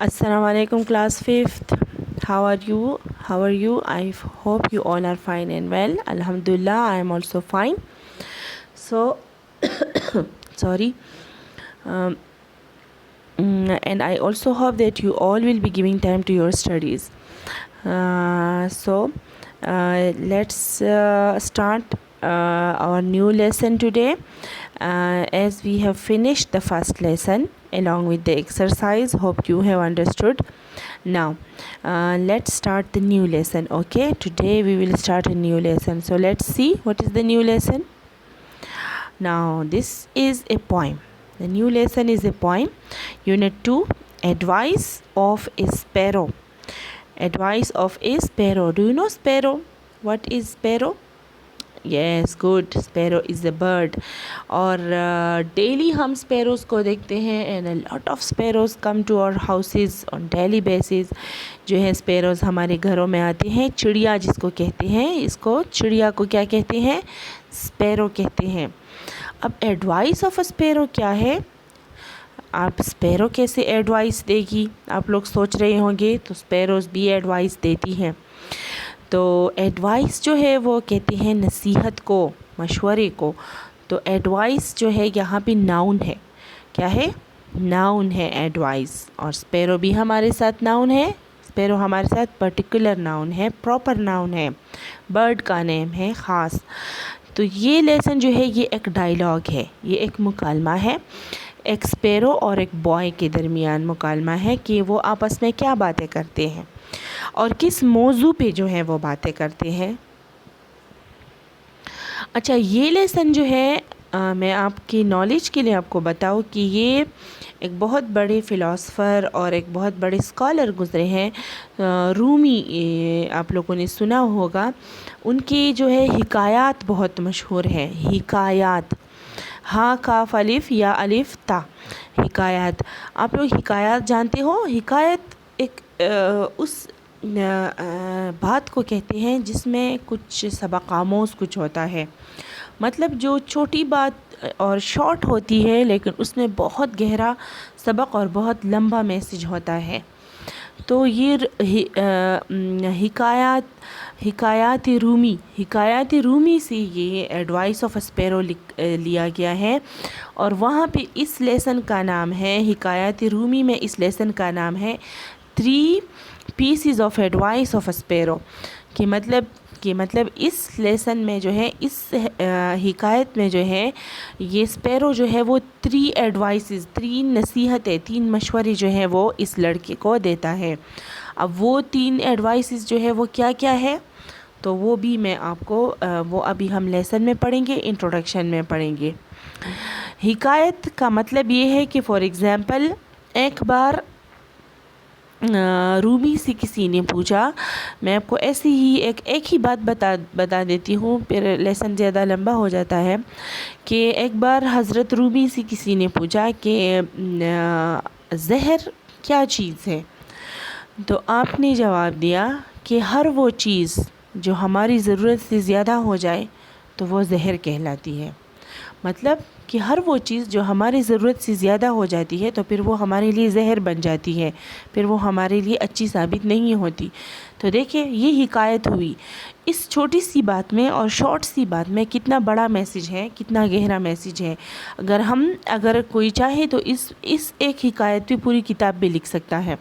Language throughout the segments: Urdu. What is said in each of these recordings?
Assalamu alaikum class 5th. How are you? How are you? I hope you all are fine and well. Alhamdulillah, I am also fine. So, sorry. Um, and I also hope that you all will be giving time to your studies. Let's start our new lesson today. As we have finished the first lesson along with the exercise, hope you have understood. Now let's start the new lesson. Okay, today we will start a new lesson. So let's see what is the new lesson. Now this is a poem. The new lesson is a poem. Unit 2, Advice of a Sparrow. Advice of a Sparrow. Do you know sparrow? What is sparrow? Yes, good. Sparrow is a bird. اور ڈیلی ہم اسپیروز کو دیکھتے ہیں and a lot of sparrows come to our houses on daily basis. جو ہے اسپیروز ہمارے گھروں میں آتے ہیں. چڑیا جس کو کہتے ہیں, اس کو چڑیا کو کیا کہتے ہیں؟ اسپیرو کہتے ہیں. اب ایڈوائس آف اے اسپیرو کیا ہے؟ آپ اسپیرو کیسے ایڈوائس دے گی؟ آپ لوگ سوچ رہے ہوں گے. تو اسپیروز بھی ایڈوائس دیتی ہیں. تو ایڈوائس جو ہے وہ کہتے ہیں نصیحت کو, مشورے کو. تو ایڈوائس جو ہے یہاں پہ ناؤن ہے. کیا ہے؟ ناؤن ہے ایڈوائس. اور اسپیرو بھی ہمارے ساتھ ناؤن ہے. اسپیرو ہمارے ساتھ پرٹیکولر ناؤن ہے, پراپر ناؤن ہے, برڈ کا نیم ہے خاص. تو یہ لیسن جو ہے یہ ایک ڈائیلاگ ہے, یہ ایک مکالمہ ہے. ایک اسپیرو اور ایک بوائے کے درمیان مکالمہ ہے کہ وہ آپس میں کیا باتیں کرتے ہیں اور کس موضوع پہ جو ہے وہ باتیں کرتے ہیں. اچھا, یہ لیسن جو ہے میں آپ کی نالج کے لیے آپ کو بتاؤں کہ یہ ایک بہت بڑے فلاسفر اور ایک بہت بڑے اسکالر گزرے ہیں. رومی, آپ لوگوں نے سنا ہوگا. ان کی جو ہے حکایات بہت مشہور ہیں. حکایات, ہاں کاف الف یا الف تا, حکایات. آپ لوگ حکایات جانتے ہو؟ حکایت ایک اس بات کو کہتے ہیں جس میں کچھ سبق آموز کچھ ہوتا ہے. مطلب جو چھوٹی بات اور شارٹ ہوتی ہے لیکن اس میں بہت گہرا سبق اور بہت لمبا میسج ہوتا ہے. تو یہ حکایات رومی سے یہ ایڈوائس آف اسپیرو لیا گیا ہے. اور وہاں پہ اس لیسن کا نام ہے, حکایات رومی میں اس لیسن کا نام ہے 3 pieces of advice of sparrow. کہ مطلب اس لیسن میں جو ہے, اس حکایت میں جو ہے یہ اسپیرو جو ہے وہ 3 ایڈوائسز, 3 نصیحتیں, 3 مشورے جو ہے وہ اس لڑکے کو دیتا ہے. اب وہ 3 ایڈوائسز جو ہے وہ کیا کیا ہے تو وہ بھی میں آپ کو وہ ابھی ہم لیسن میں پڑھیں گے, انٹروڈکشن میں پڑھیں گے. حکایت کا مطلب یہ ہے کہ فار ایگزامپل ایک بار رومی سے کسی نے پوچھا. میں آپ کو ایسی ہی ایک ہی بات بتا دیتی ہوں, پھر لیسن زیادہ لمبا ہو جاتا ہے. کہ ایک بار حضرت رومی سے کسی نے پوچھا کہ زہر کیا چیز ہے؟ تو آپ نے جواب دیا کہ ہر وہ چیز جو ہماری ضرورت سے زیادہ ہو جائے تو وہ زہر کہلاتی ہے. مطلب کہ ہر وہ چیز جو ہماری ضرورت سے زیادہ ہو جاتی ہے تو پھر وہ ہمارے لیے زہر بن جاتی ہے, پھر وہ ہمارے لیے اچھی ثابت نہیں ہوتی. تو دیکھیں یہ حکایت ہوئی. اس چھوٹی سی بات میں اور شارٹ سی بات میں کتنا بڑا میسج ہے, کتنا گہرا میسج ہے. اگر کوئی چاہے تو اس ایک حکایت پہ پوری کتاب بھی لکھ سکتا ہے.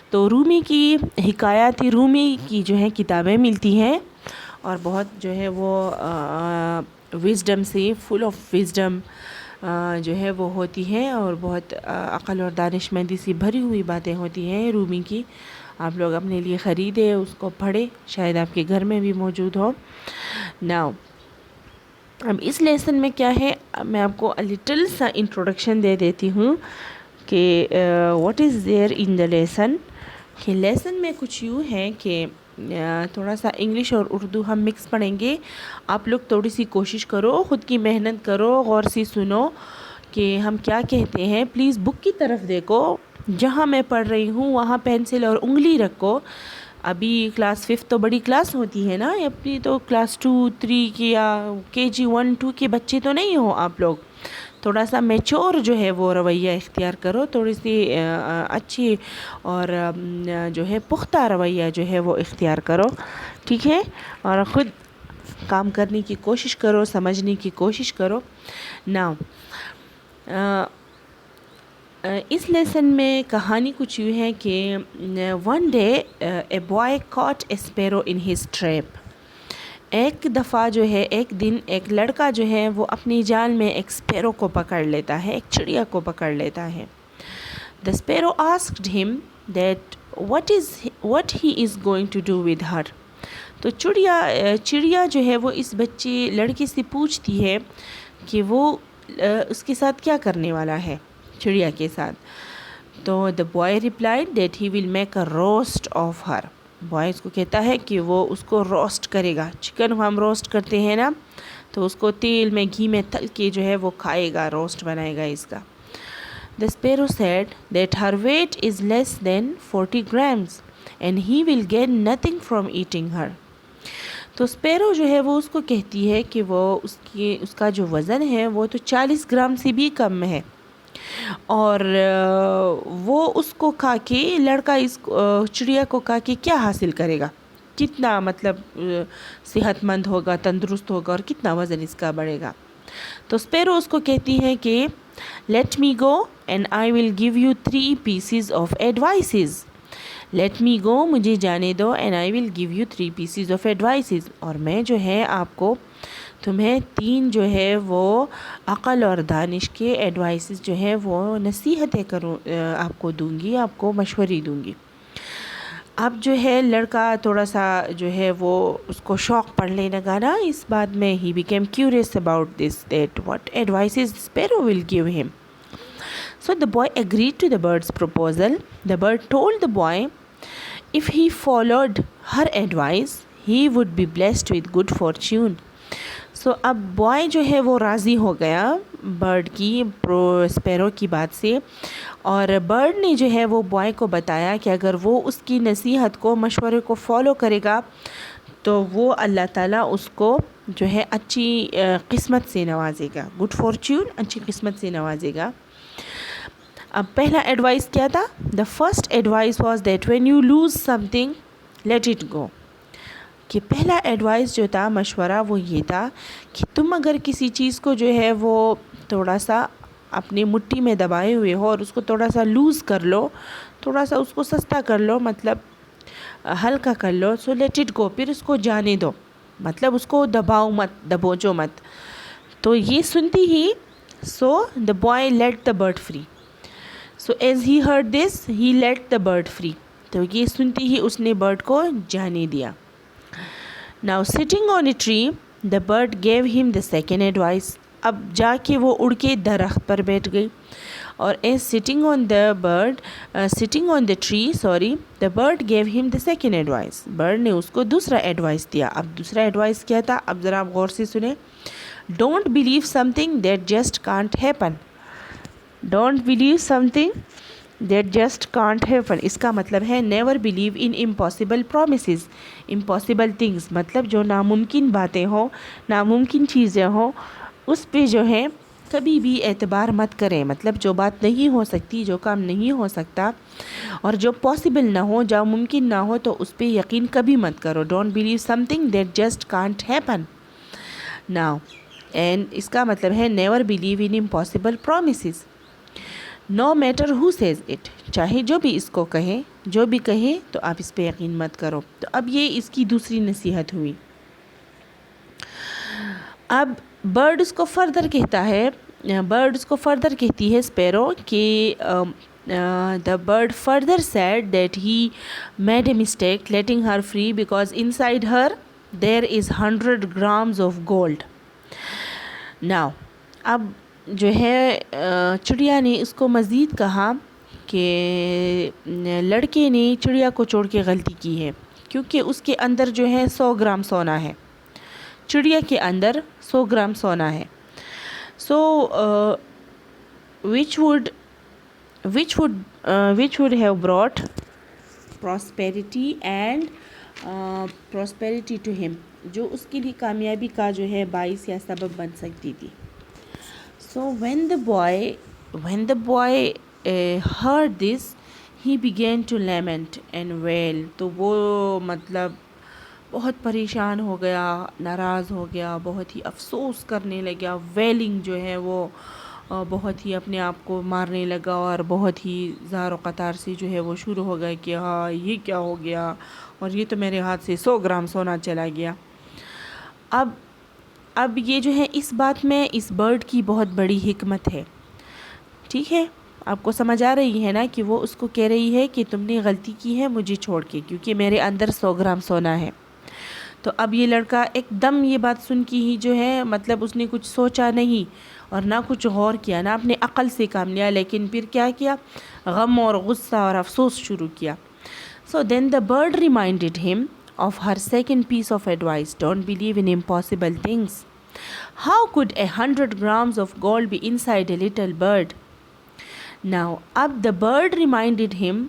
تو رومی کی حکایات رومی کی جو ہے کتابیں ملتی ہیں اور بہت جو ہے وہ وزڈم سے, فل آف وزڈم جو ہے وہ ہوتی ہے اور بہت عقل اور دانش مندی سے بھری ہوئی باتیں ہوتی ہیں رومی کی. آپ لوگ اپنے لیے خریدے, اس کو پڑھے, شاید آپ کے گھر میں بھی موجود ہو. ناؤ اب اس لیسن میں کیا ہے, میں آپ کو لٹل سا انٹروڈکشن دے دیتی ہوں کہ what is there in the lesson. کہ لیسن میں کچھ یوں ہے کہ تھوڑا سا انگلش اور اردو ہم مکس پڑھیں گے. آپ لوگ تھوڑی سی کوشش کرو, خود کی محنت کرو, غور سے سنو کہ ہم کیا کہتے ہیں. پلیز بک کی طرف دیکھو, جہاں میں پڑھ رہی ہوں وہاں پینسل اور انگلی رکھو. ابھی کلاس 5 تو بڑی کلاس ہوتی ہے نا, ابھی تو کلاس 2, 3 کی یا KG 1, 2 کے بچے تو نہیں ہو آپ لوگ. تھوڑا سا میچور جو ہے وہ رویہ اختیار کرو، تھوڑی سی اچھی اور جو ہے پختہ رویہ جو ہے وہ اختیار کرو، ٹھیک ہے، اور خود کام کرنے کی کوشش کرو، سمجھنے کی کوشش کرو۔ ناؤ اس لیسن میں کہانی کچھ یوں ہے کہ one day a boy caught a sparrow in his trap. ایک دفعہ جو ہے، ایک دن ایک لڑکا جو ہے وہ اپنی جال میں ایک اسپیرو کو پکڑ لیتا ہے، ایک چڑیا کو پکڑ لیتا ہے۔ The sparrow asked him that what he is going to do with her۔ تو چڑیا جو ہے وہ اس لڑکے سے پوچھتی ہے کہ وہ اس کے ساتھ کیا کرنے والا ہے، چڑیا کے ساتھ۔ تو the boy replied that he will make a roast of her۔ Boy اس کو کہتا ہے کہ وہ اس کو روسٹ کرے گا، چکن ہم روسٹ کرتے ہیں نا، تو اس کو تیل میں گھی میں تل کے جو ہے وہ کھائے گا، روسٹ بنائے گا اس کا۔ The sparrow said that her weight is less than 40 grams and he will gain nothing from eating her۔ تو اسپیرو جو ہے وہ اس کو کہتی ہے کہ وہ اس کا جو وزن ہے وہ تو 40 گرام سے بھی کم ہے، اور وہ اس کو کھا کے، لڑکا اس چڑیا کو کھا کے کیا حاصل کرے گا، کتنا مطلب صحت مند ہوگا، تندرست ہوگا، اور کتنا وزن اس کا بڑھے گا۔ تو اسپیرو اس کو کہتی ہے کہ let me go and I will give you 3 pieces of advices۔ Let me go, مجھے جانے دو، and I will give you 3 pieces of advices، اور میں جو ہے آپ کو تمہیں 3 جو ہے وہ عقل اور دانش کے ایڈوائسز جو ہے وہ نصیحتیں آپ کو دوں گی، آپ کو مشورے دوں گی۔ اب جو ہے لڑکا تھوڑا سا جو ہے وہ اس کو شوق پڑنے لگا نا اس بات میں، he became curious about this, that what advices the sparrow will give him۔ So the boy agreed to the bird's proposal۔ The bird told the boy if he followed her advice he would be blessed with good fortune۔ سو اب بوائے جو ہے وہ راضی ہو گیا برڈ کی، اسپیرو کی بات سے، اور برڈ نے جو ہے وہ بوائے کو بتایا کہ اگر وہ اس کی نصیحت کو، مشورے کو فالو کرے گا تو وہ اللہ تعالیٰ اس کو جو ہے اچھی قسمت سے نوازے گا، گڈ فارچون، اچھی قسمت سے نوازے گا۔ اب پہلا ایڈوائس کیا تھا؟ The first advice was that when you lose some thing let it go. کہ پہلا ایڈوائس جو تھا، مشورہ، وہ یہ تھا کہ تم اگر کسی چیز کو جو ہے وہ تھوڑا سا اپنی مٹھی میں دبائے ہوئے ہو اور اس کو تھوڑا سا لوز کر لو، تھوڑا سا اس کو سستا کر لو، مطلب ہلکا کر لو، سو لیٹ اٹ گو، پھر اس کو جانے دو، مطلب اس کو دباؤ مت، دبوچو مت۔ تو یہ سنتی ہی so the boy let the bird free. So as he heard this he let the bird free. تو یہ سنتی ہی اس نے برڈ کو جانے دیا۔ Now sitting on a tree the bird gave him the second advice۔ اب جا کے وہ اڑ کے درخت پر بیٹھ گئی، اور as sitting on the tree the bird gave him the second advice۔ Bird نے اس کو دوسرا ایڈوائس دیا۔ اب دوسرا ایڈوائس کیا تھا؟ اب ذرا آپ غور سے سنیں۔ Don't believe something that just can't happen۔ Don't believe something that just can't happen۔ اس کا مطلب ہے never believe in impossible promises۔ impossible things مطلب جو ناممکن باتیں ہوں، ناممکن چیزیں ہوں، اس پہ جو ہے کبھی بھی اعتبار مت کریں۔ مطلب جو بات نہیں ہو سکتی، جو کام نہیں ہو سکتا، اور جو پاسبل نہ ہو، جو ممکن نہ ہو، تو اس پہ یقین کبھی مت کرو۔ Don't believe something that just can't happen۔ Now and اس کا مطلب ہے never believe in impossible promises۔ No matter who says it، چاہے جو بھی اس کو کہے، جو بھی کہے تو آپ اس پہ یقین مت کرو۔ تو اب یہ اس کی دوسری نصیحت ہوئی۔ اب برڈ اس کو فردر کہتا ہے، برڈ اس کو فردر کہتی ہے اسپیرو کہ the bird further said that he made a mistake letting her free because inside her there is 100 grams of gold۔ Now اب جو ہے چڑیا نے اس کو مزید کہا کہ لڑکے نے چڑیا کو چھوڑ کے غلطی کی ہے، کیونکہ اس کے اندر جو ہے 100 گرام سونا ہے، چڑیا کے اندر 100 گرام سونا ہے۔ سو which would have brought prosperity to him، جو اس کے لیے کامیابی کا جو ہے باعث یا سبب بن سکتی تھی۔ So when the boy heard this, he began to lament and wail. تو وہ مطلب بہت پریشان ہو گیا، ناراض ہو گیا، بہت ہی افسوس کرنے لگا. ویلنگ جو ہے وہ بہت ہی اپنے آپ کو مارنے لگا، اور بہت ہی زار و قطار سے جو ہے وہ شروع ہو گیا کہ ہاں یہ کیا ہو گیا، اور یہ تو میرے ہاتھ سے 100 گرام سونا چلا گیا. اب یہ جو ہے اس بات میں اس برڈ کی بہت بڑی حکمت ہے. ٹھیک ہے، آپ کو سمجھ آ رہی ہے نا کہ وہ اس کو کہہ رہی ہے کہ تم نے غلطی کی ہے مجھے چھوڑ کے، کیونکہ میرے اندر 100 گرام سونا ہے. تو اب یہ لڑکا ایک دم یہ بات سن کے ہی جو ہے مطلب اس نے کچھ سوچا نہیں اور نہ کچھ غور کیا، نہ اپنے عقل سے کام لیا، لیکن پھر کیا کیا، غم اور غصہ اور افسوس شروع کیا. So then the bird reminded him of her second piece of advice: don't believe in impossible things. How could 100 grams of gold be inside a little bird? Now, اب the bird reminded him,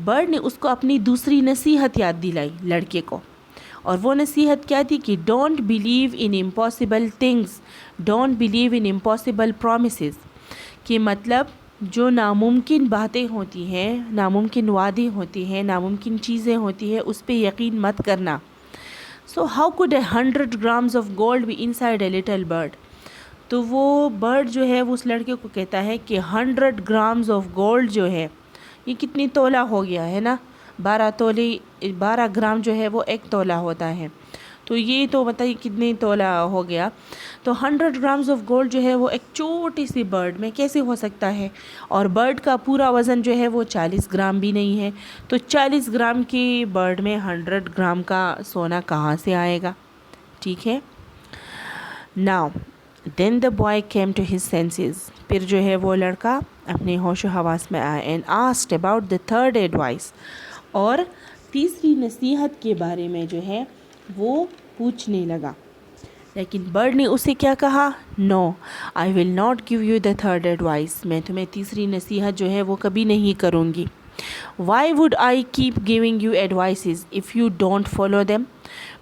bird نے اس کو اپنی دوسری نصیحت یاد دلائی لڑکے کو، اور وہ نصیحت کیا تھی کہ don't believe in impossible things, don't believe in impossible promises, کہ مطلب جو ناممکن باتیں ہوتی ہیں، ناممکن وعدے ہوتے ہیں، ناممکن چیزیں ہوتی ہیں، اس پہ یقین مت کرنا. So how could 100 grams of gold be inside a little bird? تو وہ برڈ جو ہے وہ اس لڑکے کو کہتا ہے کہ 100 grams آف گولڈ جو ہے یہ کتنی تولہ ہو گیا ہے نا، 12 گرام جو ہے وہ 1 تولہ ہوتا ہے. تو یہ تو بتائیے کتنی تولہ ہو گیا. تو 100 grams آف گولڈ جو ہے وہ ایک چھوٹی سی برڈ میں کیسے ہو سکتا ہے؟ اور برڈ کا پورا وزن جو ہے وہ 40 گرام بھی نہیں ہے. تو 40 گرام کی برڈ میں 100 گرام کا سونا کہاں سے آئے گا؟ ٹھیک ہے. Now then the boy came to his senses. پھر جو ہے وہ لڑکا اپنے ہوش و حواس میں آیا and asked about the third advice. اور تیسری نصیحت کے بارے میں جو ہے وہ پوچھنے لگا. لیکن برڈ نے اسے کیا کہا؟ No I will not give you the third advice, میں تمہیں تیسری نصیحت جو ہے وہ کبھی نہیں کروں گی. Y would I keep giving you advices if you don't follow them?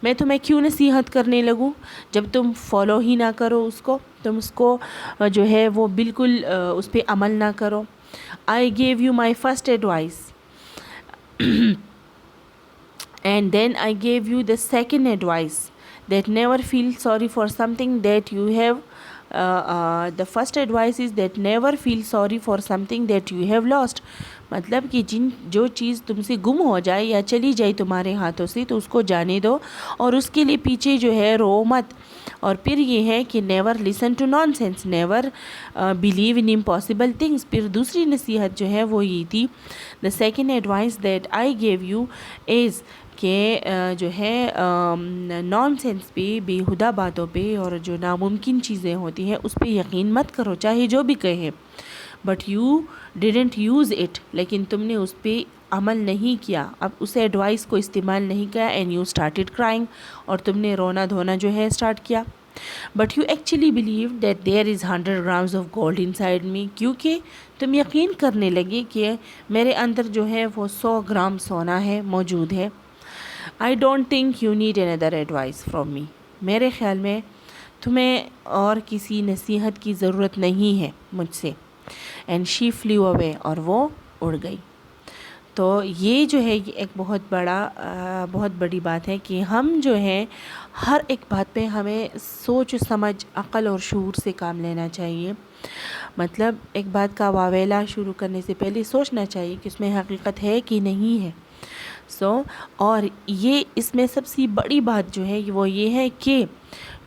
میں تمہیں کیوں نصیحت کرنے لگوں جب تم فالو ہی نہ کرو اس کو، تم اس کو جو ہے وہ بالکل اس پہ عمل نہ کرو. I give you my first advice and then I gave you the second advice that never feel sorry for something that you have the first advice is that never feel sorry for something that you have lost. مطلب کہ جو چیز تم سے گم ہو جائے یا چلی جائے تمہارے ہاتھوں سے تو اس کو جانے دو اور اس کے لیے پیچھے جو ہے رو مت. اور پھر یہ ہے کہ never listen to nonsense, never believe in impossible things. پھر دوسری نصیحت جو ہے وہ یہ تھی، the second advice that I give you is کہ جو ہے نان سینس پہ، بےہودہ باتوں پہ اور جو ناممکن چیزیں ہوتی ہیں اس پہ یقین مت کرو چاہے جو بھی کہیں. But you didn't use it, لیکن تم نے اس پہ عمل نہیں کیا، اب اس ایڈوائس کو استعمال نہیں کیا. اینڈ یو اسٹارٹیڈ کرائنگ، اور تم نے رونا دھونا جو ہے اسٹارٹ کیا. But you actually believe that there is 100 grams of gold inside me, کیونکہ تم یقین کرنے لگے کہ میرے اندر جو ہے وہ 100 گرام سونا ہے، موجود ہے. I don't think you need another advice from me. میرے خیال میں تمہیں اور کسی نصیحت کی ضرورت نہیں ہے مجھ سے. And she flew away، اور وہ اڑ گئی. تو یہ جو ہے یہ ایک بہت بڑی بات ہے کہ ہم جو ہے ہر ایک بات پہ ہمیں سوچ سمجھ، عقل اور شعور سے کام لینا چاہیے. مطلب ایک بات کا واویلا شروع کرنے سے پہلے سوچنا چاہیے کہ اس میں حقیقت ہے کہ نہیں ہے. اور یہ اس میں سب سے بڑی بات جو ہے وہ یہ ہے کہ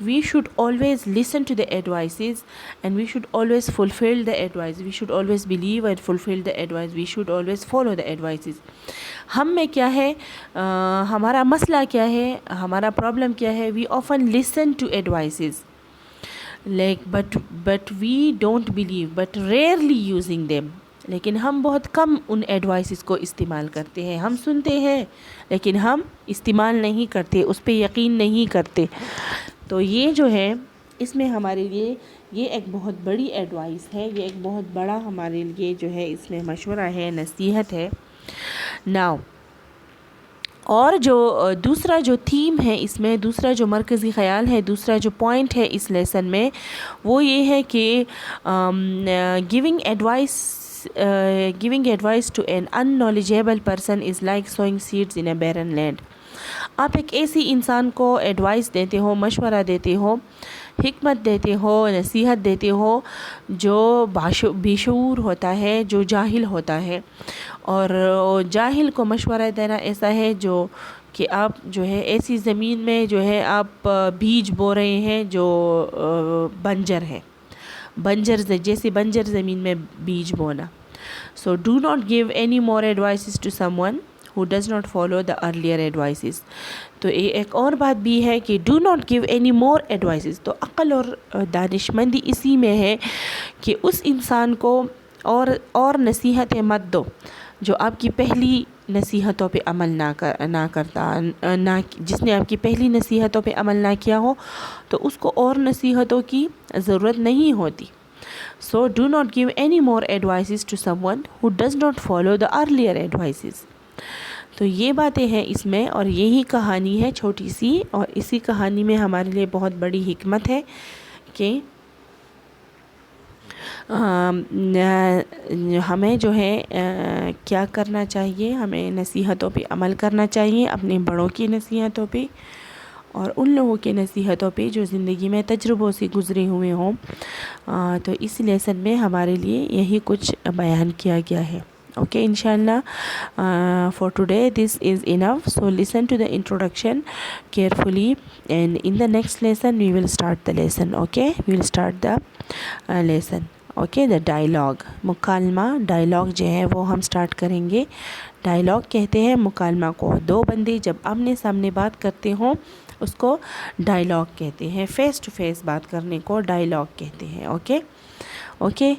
we should always listen to the advices and we should always fulfil the advice, we should always believe and fulfil the advice, we should always follow the advices. ہم میں کیا ہے، ہمارا مسئلہ کیا ہے، ہمارا پرابلم کیا ہے، we often listen to advices but we don't believe, but rarely using them. لیکن ہم بہت کم ان ایڈوائسز کو استعمال کرتے ہیں. ہم سنتے ہیں لیکن ہم استعمال نہیں کرتے، اس پہ یقین نہیں کرتے. تو یہ جو ہے اس میں ہمارے لیے یہ ایک بہت بڑی ایڈوائس ہے، یہ ایک بہت بڑا ہمارے لیے جو ہے اس میں مشورہ ہے، نصیحت ہے. ناؤ اور جو دوسرا جو تھیم ہے اس میں، دوسرا جو مرکزی خیال ہے، دوسرا جو پوائنٹ ہے اس لیسن میں، وہ یہ ہے کہ giving advice to an unknowledgeable person is like sowing seeds in a barren land. آپ ایک ایسی انسان کو ایڈوائس دیتے ہو، مشورہ دیتے ہو، حکمت دیتے ہو، نصیحت دیتے ہو جو بے شعور ہوتا ہے، جو جاہل ہوتا ہے. اور جاہل کو مشورہ دینا ایسا ہے جو کہ آپ جو ہے ایسی زمین میں جو ہے آپ بیج بو رہے ہیں جو بنجر ہے، جیسے بنجر زمین میں بیج بونا. So do not give any more advices to someone who does not follow the earlier advices. تو ایک اور بات بھی ہے کہ do not give any more advices. تو عقل اور دانشمندی اسی میں ہے کہ اس انسان کو اور نصیحتیں مت دو جو آپ کی پہلی نصیحتوں پہ عمل نہ کرتا، جس نے آپ کی پہلی نصیحتوں پہ عمل نہ کیا ہو تو اس کو اور نصیحتوں کی ضرورت نہیں ہوتی. So do not give any more advices to someone who does not follow the earlier advices. تو یہ باتیں ہیں اس میں، اور یہی کہانی ہے چھوٹی سی، اور اسی کہانی میں ہمارے لیے بہت بڑی حکمت ہے کہ ہمیں جو ہے کیا کرنا چاہیے، ہمیں نصیحتوں پہ عمل کرنا چاہیے، اپنے بڑوں کی نصیحتوں پہ اور ان لوگوں کے نصیحتوں پہ جو زندگی میں تجربوں سے گزرے ہوئے ہوں. تو اس لیسن میں ہمارے لیے یہی کچھ بیان کیا گیا ہے. Okay, inshallah, for today this is enough. So listen to the introduction carefully, and in the next lesson we will start the lesson. Okay, we will start the lesson. Okay, the dialogue. مکالمہ ڈائلاگ جو ہے وہ ہم سٹارٹ کریں گے. ڈائلاگ کہتے ہیں مکالمہ کو. دو بندے جب آمنے سامنے بات کرتے ہوں اس کو ڈائلاگ کہتے ہیں. فیس ٹو فیس بات کرنے کو ڈائلاگ کہتے ہیں. Okay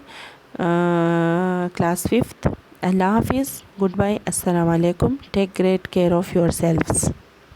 class 5th. اللہ حافظ. Goodbye. السلام علیکم. Take great care of your سیلفس.